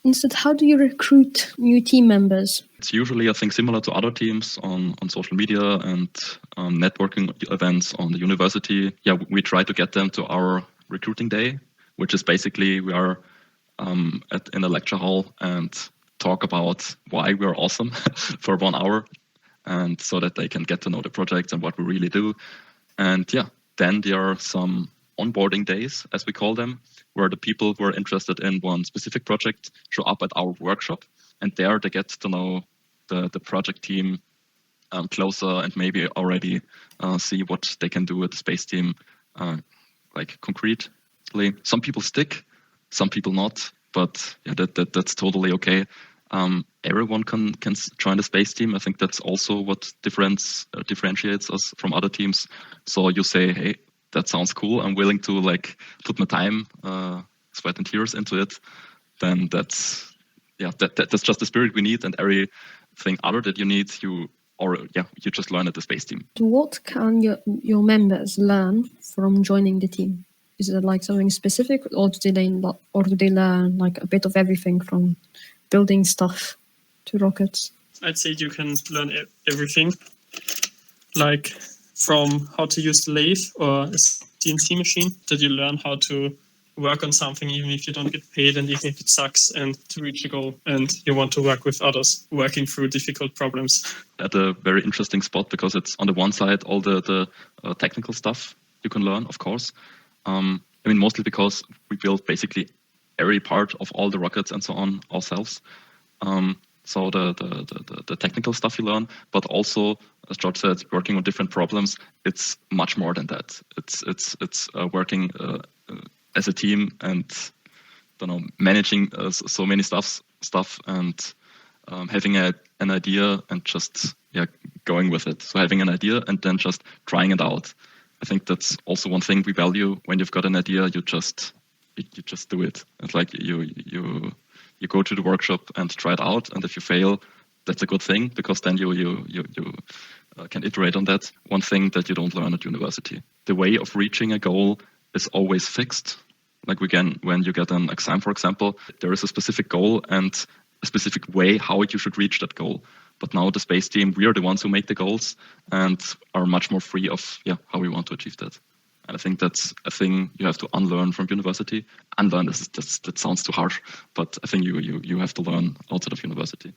Instead, how do you recruit new team members? It's usually, I think, similar to other teams on social media and networking events on the university. Yeah, we try to get them to our recruiting day, which is basically we are in a lecture hall and talk about why we are awesome for 1 hour, and so that they can get to know the projects and what we really do. And yeah, then there are some onboarding days, as we call them, where the people who are interested in one specific project show up at our workshop, and there they get to know the project team closer and maybe already see what they can do with the space team, like concretely. Some people stick, some people not, but yeah, that's totally okay. Everyone can join the space team. I think that's also what differentiates us from other teams. So you say, hey, that sounds cool, I'm willing to like put my time, sweat and tears into it, then that's just the spirit we need, and everything other that you need, you just learn at the space team. What can your members learn from joining the team? Is it like something specific, or do they learn like a bit of everything from building stuff to rockets? I'd say you can learn everything, like from how to use the lathe or a CNC machine, that you learn how to work on something even if you don't get paid and even if it sucks, and to reach a goal, and you want to work with others working through difficult problems. At a very interesting spot, because it's on the one side all the technical stuff you can learn, of course. Mostly because we build basically every part of all the rockets and so on ourselves. So the technical stuff you learn, but also, as Georg said, working on different problems. It's much more than that. It's working as a team and managing so many stuff and having an idea and just going with it. So having an idea and then just trying it out. I think that's also one thing we value. When you've got an idea, you just do it. It's like you go to the workshop and try it out, and if you fail, that's a good thing, because then you can iterate on that. One thing that you don't learn at university: the way of reaching a goal is always fixed. Like when you get an exam, for example, there is a specific goal and a specific way how you should reach that goal. But now the space team, we are the ones who make the goals and are much more free of how we want to achieve that. And I think that's a thing you have to unlearn from university. Unlearn, that sounds too harsh, but I think you have to learn outside of university.